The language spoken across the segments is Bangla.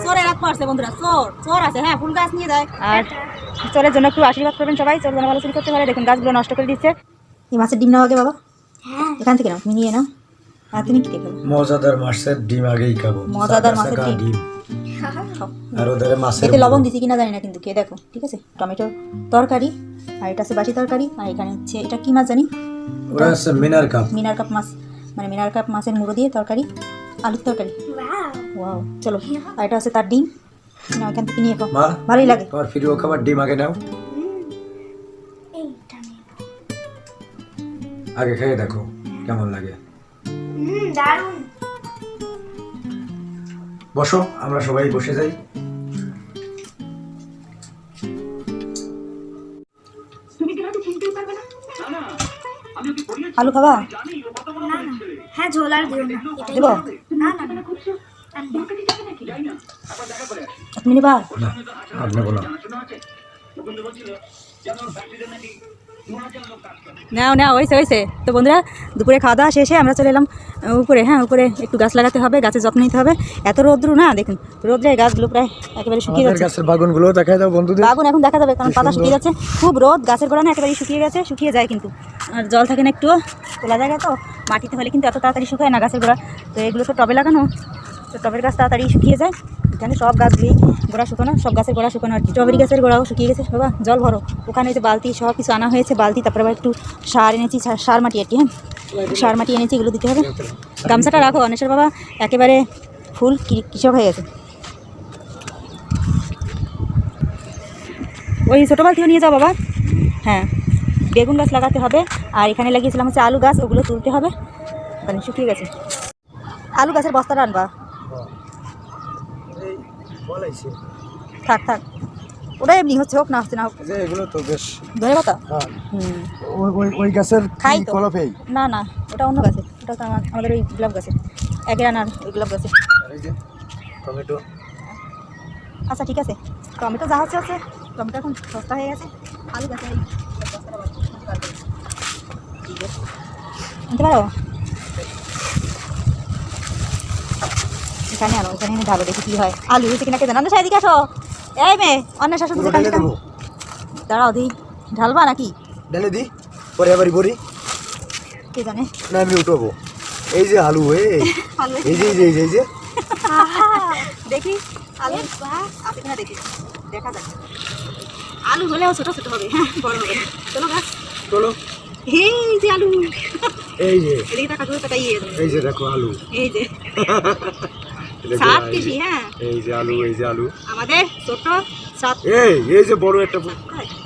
চোরের রাত পারছে বন্ধুরা, চোর আছে, হ্যাঁ ফুল গাছ নিয়ে যায়। আর চোরের জন্য একটু আশীর্বাদ করবেন সবাই, চোর যেন ভালো চুরি করতে পারে। দেখুন গাছগুলো নষ্ট করে দিচ্ছে। এই মাছের ডিম নাও আগে বাবা, এখান থেকে নাও, তুমি নিয়ে নাও। আর তুমি কি দেখো? মজাদার মাছের ডিম আগেই খাবো। মজাদার মাছের ডিম। আর ওদের মাছের এতে লবণ দিছি কিনা জানি না, কিন্তু কে দেখো। ঠিক আছে, টমেটো তরকারি, আর এটা আছে বাসি তরকারি, আর এখানে হচ্ছে এটা কি মাছ জানি, ওরা আছে মিনার কাপ মাছ, মানে মিনার কাপ মাছের মুড়ো দিয়ে তরকারি, আলুর তরকারি। ওয়াও, চলো। আর এটা আছে তার ডিম, না এখান থেকে নিয়ে খাও, ভালোই লাগে। তোমার প্রিয় খাবার ডিম আগে নাও, আগে খেয়ে দেখো কেমন লাগে। দারুণ। বসো, আমরা সবাই বসে যাই। আলু খাবা? হ্যাঁ, ঝোল আর দিও না। দেব না না না। তুমি নিবা? না, আপনি বলো। নাও নাও, হয়েছে। তো বন্ধুরা, দুপুরে খাওয়া দাওয়া শেষে আমরা চলে এলাম উপরে। হ্যাঁ, উপরে একটু গাছ লাগাতে হবে, গাছের যত্ন নিতে হবে। এত রোদ্রু না, দেখুন রোদ্রে গাছগুলো প্রায় একেবারে শুকিয়ে যাচ্ছে। গাছের বাগানগুলো দেখাই দাও বন্ধুদের। বাগান এখন দেখা যাবে, কারণ পাতা শুকিয়ে যাচ্ছে, খুব রোদ, গাছের গোড়া না একেবারে শুকিয়ে যায় কিন্তু। আর জল থাকে না একটুও, তোলা জায়গা তো, মাটিতে হলে কিন্তু এত তাড়াতাড়ি শুকায় না গাছের গোড়া। তো এগুলো তো টবে লাগানো, তো টবের গাছ তাড়াতাড়ি শুকিয়ে যায়। এখানে সব গাছগুলি গোড়া শুকানো, সব গাছের গোড়া শুকানো আর কি। স্ট্রবেরি গাছের গোড়াও শুকিয়ে গেছে বাবা, জল ভরো। ওখানে যে বালতি সব কিছু আনা হয়েছে, বালতি, তারপরে আবার একটু সার এনেছি, সার মাটি আর কি। হ্যাঁ, সার মাটি এনেছি, এগুলো দিতে হবে। গামছাটা রাখো, অনেশের বাবা একেবারে ফুল কৃষক হয়ে গেছে। ওই ছোটো বালতিও নিয়ে যাও বাবা। হ্যাঁ, বেগুন গাছ লাগাতে হবে। আর এখানে লাগিয়েছিলাম হচ্ছে আলু গাছ, ওগুলো তুলতে হবে, মানে শুকিয়ে গেছে। আলু গাছের বস্তাটা আনবা। থাক ওটা এমনি হচ্ছে, হোক না হচ্ছে না হোক। এগুলো তো বেশ ধরে পাতা। ওই গাছের খাই তো। কলফেই না, ওটা অন্য গাছের, ওটা তো আমাদের ওই গোলাপ গাছের, একের আনার ওই গোলাপ গাছের। টমেটো। আচ্ছা ঠিক আছে, টমেটো যা হচ্ছে, টমেটো এখন সস্তা হয়ে গেছে। আলু গাছে আনতে পারো, এখানে আনো, এখানে এনে ঢালো, দেখি কি হয়। আলু হয়েছে কিনা কে জানো? অন্য সাইদিকে আসো, এই মেয়ে, অন্য শাশুড়ি দাঁড়াও, দিই ঢালবা নাকি? ঢেলে দি, পরে আবার বড়ি কে জানে। না, আমি উঠবো। এই যে আলু, এই যে দেখি আলু আছে কিনা, দেখি, দেখা যাক। আলু হলেও ছোট ছোট হবে, হ্যাঁ বড় হবে না। চলো গাছ, চলো। এই যে আলু, এই যে এদিকে টাকা দূরে টাকা এই যে দেখো আলু, এই যে 7 কেজি। হ্যাঁ, এই যে আলু, আমাদের ছোট 7। এই যে বড় একটা,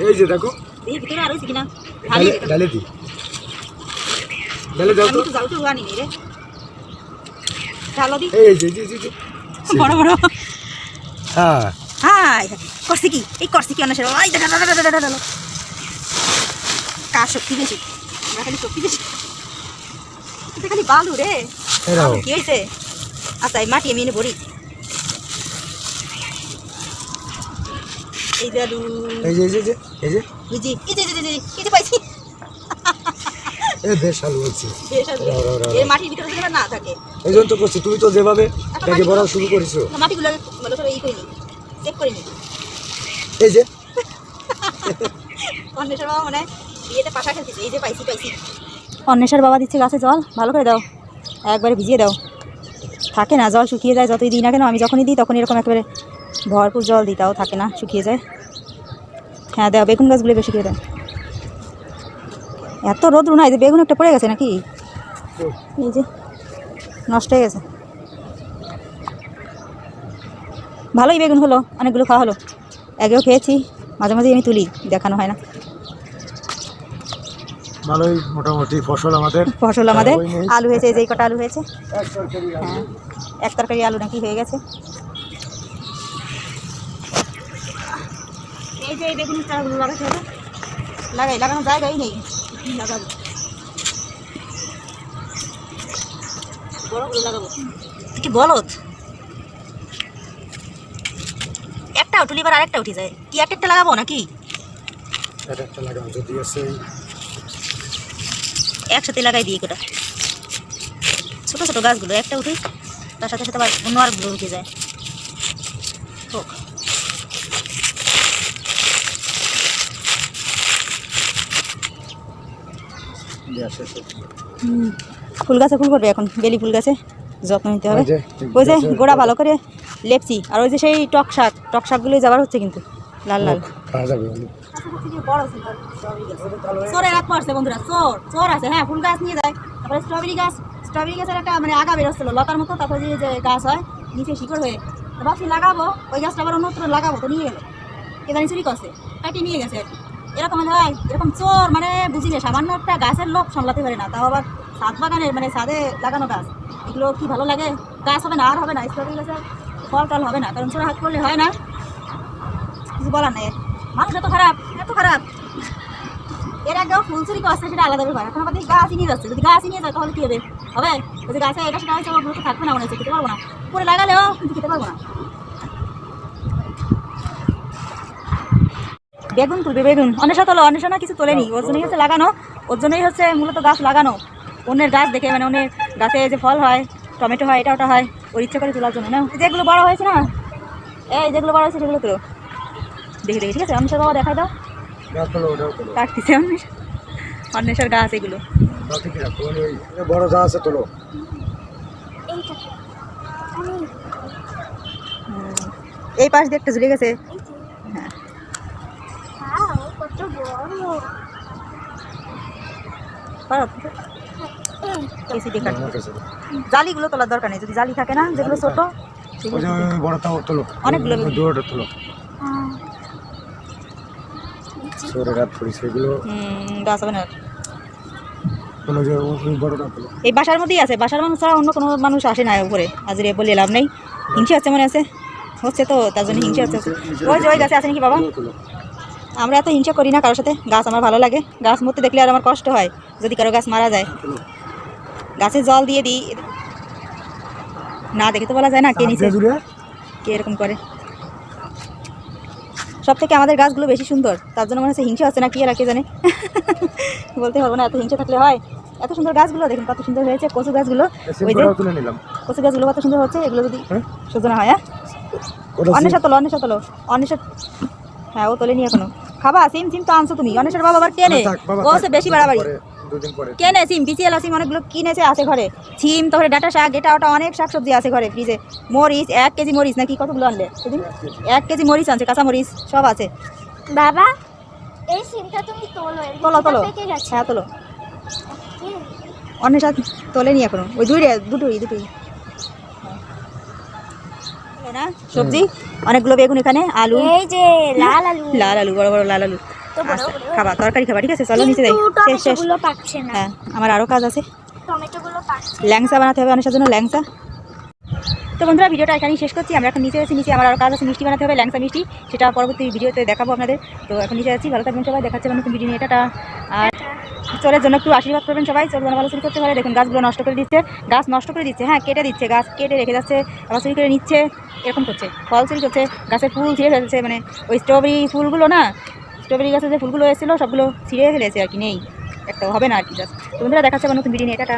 এই যে দেখো। এই ভিতরে আরো আছে কিনা, ঢালে দি, ঢালে দাও তো। আমি তো জাল তো আনি নি রে, ঢালো দি। এই যে বড় হ্যাঁ হাই, করছি কি এই করছি কি অনেক ওই দেখা ঢালো। কার শক্তি বেশি? আমরা খালি শক্তি বেশি, এটা খালি বালু রে। কি হয়েছে? আচ্ছা, এই মাটি আমি এনে ভরি। এই যে আলু, এই যে বুঝি, এই যে পাইছি। বেশ আলু হচ্ছে। এর মাটির ভিতরে যেন না থাকে, এই জন্য তো করছি। তুমি তো যেভাবে ব্যাগে ভরা শুরু করেছো, মাটিগুলো ভালো করে করে নি, চেক করে নি। এই যে অন্বেষার বাবা মনে হয় বিয়েতে পাশা খেলতেছে। এই যে পাইছি। অন্বেষার বাবা দিচ্ছে গাছে জল, ভালো করে দাও, একবারে ভিজিয়ে দাও। থাকে না, জল শুকিয়ে যায় যতই দিই না কেন। আমি যখনই দিই তখন এরকম একেবারে ভরপুর জল দিই, তাও থাকে না, শুকিয়ে যায়। হ্যাঁ দাও, বেগুন গাছগুলো বেশি করে দাও। এত রোদ্রু না, এই যে বেগুন একটা পড়ে গেছে নাকি, এই যে নষ্ট হয়ে গেছে। ভালোই বেগুন হলো, অনেকগুলো খাওয়া হলো। আগেও খেয়েছি, মাঝে মাঝে আমি তুলি, দেখানো হয় না। ভালোই মোটামুটি ফসল আমাদের। আলু হয়েছে, এই যে কটা আলু হয়েছে। হ্যাঁ, এক তরকারি আলু নাকি হয়ে গেছে। এই যে এই বেগুন চারাগুলো লাগাতে হবে, লাগানো জায়গাই নেই, লাগাবো বড়গুলো লাগাবো। কি বলদ, একটা উঠলি এবার আরেকটা উঠে যায়। কি একটা লাগাবো নাকি? একটা লাগাও, যদি আছে একসাথে লাগাই দিই। গোটা ছোটো ছোটো গাছগুলো একটা উঠে, তার সাথে সাথে আবার অন্য আরগুলো উঠে যায়। হোক। ফুল গাছে ফুল করবে এখন, বেলি ফুল গাছে যত্ন নিতে হবে। ওই যে গোড়া ভালো করে লেপছি, আর ওই যে সেই টক শাকগুলোই যাবার হচ্ছে কিন্তু লাল লাল। চোরের রাত পড়ছে বন্ধুরা, চোর আছে। হ্যাঁ, ফুল গাছ নিয়ে যায়। তারপরে স্ট্রবেরি গাছের একটা মানে আগা বেরোচ্ছিল লতার মতো, তারপরে যে গাছ হয় নিচে শিকড় হয়ে, ভাবছি লাগাবো, ওই গাছটা আবার অন্যত্র লাগাবো, তো নিয়ে গেলো, কে জানি চুরি করছে, কাটিয়ে নিয়ে গেছে আর কি। এরকম হয়, এরকম চোর মানে বুঝিলে সামান্য একটা গাছের লোভ সামলাতে পারে না, তাও আবার ছাদ বাগানের মানে ছাদে লাগানো গাছ, এগুলো কি ভালো লাগে? গাছ হবে না, আর হবে না, স্ট্রবেরি গাছের ফল টল হবে না, কারণ চোরা হাত করলে হয় না, কিছু বলার নেই। মানুষ এত খারাপ, এত খারাপ। এর আগেও ফুল চুরি করছে, সেটা আলাদা ব্যাপার। এখন আমাদের গাছই নিয়ে যাচ্ছে, যদি গাছই নিয়ে যায় তাহলে কি হবে? হবে ওই যে গাছে এটা সেটা হয়েছে, ওগুলো তো থাকবে না, মনে হচ্ছে খেতে পারবো না, করে লাগালেও কিন্তু খেতে পারবো না। বেগুন তুলবে, বেগুন অন্বেষা তোলো, অন্বেষা না কিছু তোলেনি, ওর জন্যই হচ্ছে লাগানো, ওর জন্যই হচ্ছে মূলত গাছ লাগানো, অন্যের গাছ দেখে, মানে অন্যের গাছে যে ফল হয়, টমেটো হয়, এটা ওটা হয়, ওর ইচ্ছে করে তোলার জন্য না। যেগুলো বড় হয়েছে না, এই যেগুলো বড় হয়েছে সেগুলো তোলো, দেখে দেখে, ঠিক আছে? অন্বেষার বাবা দেখাই দাও, কাটতেছে অন্বেষার গাছ এগুলো। বড় যা আছে তোলো। এই পাশ দিয়ে একটা ঝুলে গেছে। হ্যাঁ, কত বড়। জালিগুলো তোলার দরকার নেই, যদি জালি থাকে না, যেগুলো ছোট অনেকগুলো গাছ হবে না। এই বাসার মধ্যেই আছে, বাসার মানুষ ছাড়া অন্য কোনো মানুষ আসে না উপরে, আজরে বলে লাভ নেই। হিংসে হচ্ছে মনে আছে, হচ্ছে তো, তার জন্য হিংসে হচ্ছে। ওই যে ওই গাছে আছে নাকি বাবা? আমরা এত হিংসা করি না কারোর সাথে, গাছ আমার ভালো লাগে, গাছ মরতে দেখলে আর আমার কষ্ট হয় যদি কারো গাছ মারা যায়। গাছে জল দিয়ে দিই, না দেখে তো বলা যায় না কে নিচে কে এরকম করে। সব থেকে আমাদের গাছগুলো বেশি সুন্দর, তার জন্য মনে হচ্ছে হিংসা হচ্ছে না কি, আর কে জানে, বলতে পারবো না। এত হিংসা থাকলে হয়? এত সুন্দর গাছগুলো দেখুন কত সুন্দর হয়েছে, কচু গাছগুলো, ওই যে কচু গাছগুলো কত সুন্দর হচ্ছে, এগুলো যদি সূচনা হয়। হ্যাঁ, অন্বেষা তোলো, অন্বেষা তোলো, অন্বেষা। হ্যাঁ, ও তোলেনি এখনো। খাবা সিম? সিম তো আনছো তুমি, অন্বেষার বাবা আবার কেনে, ও হচ্ছে বেশি বাড়াবাড়ি, কেনে সিম, বিচিএলা সিম অনেকগুলো কিনেছে, আছে ঘরে সিম, তারপরে ডাটা শাক, এটা ওটা অনেক শাকসবজি আছে ঘরে ফ্রিজে। মরিচ 1 কেজি মরিচ নাকি কতগুলো আনলে সেদিন? 1 কেজি মরিচ আনছে, কাঁচা মরিচ সব আছে। বাবা, এই সিমটা তুমি তোলো, তোলো তোলো, হ্যাঁ তোলো। অন্বেষা তোলেনি এখনো, ওই দুটোই না সবজি, অনেকগুলো বেগুন এখানে, আলু, এই যে লাল আলু, বড় বড় লাল আলু। আচ্ছা, খাবা তরকারি খাবা, ঠিক আছে? চলো নিচে যাই, শেষ। টমেটোগুলো পাকছে না। হ্যাঁ, আমার আরও কাজ আছে, টমেটোগুলো পাকছে। ল্যাংচা বানাতে হবে অনেকটার জন্য, ল্যাংচা। তো বন্ধুরা, ভিডিওটা এখানেই শেষ করছি। আমরা এখন নিচে আছি, নিচে আমার আরও কাজ আছে, মিষ্টি বানাতে হবে, ল্যাংচা মিষ্টি, সেটা পরবর্তী ভিডিওতে দেখাবো আপনাদের। তো এখন নিচে আছি, ভালো থাকবেন সবাই, দেখাচ্ছে নতুন ভিডিও নিয়ে। এটা আর চোরের জন্য একটু আশীর্বাদ করবেন সবাই, চোর ভালো চুরি করতে পারে। দেখুন গাছগুলো নষ্ট করে দিচ্ছে, গাছ নষ্ট করে দিচ্ছে, হ্যাঁ কেটে দিচ্ছে, গাছ কেটে রেখে যাচ্ছে, আবার চুরি করে নিচ্ছে, এরকম করছে, ফল চুরি করছে, গাছের ফুল ছিঁড়ে ফেলছে, মানে ওই স্ট্রবেরি ফুলগুলো না, স্ট্রবেরি গাছে যে ফুলগুলো এসেছিলো সবগুলো ছিঁড়ে ফেলেছে আর কি, নেই, একটা হবে না আর কি গাছ। তো বন্ধুরা, দেখাচ্ছে আবার নতুন ভিডিও নিয়ে। এটা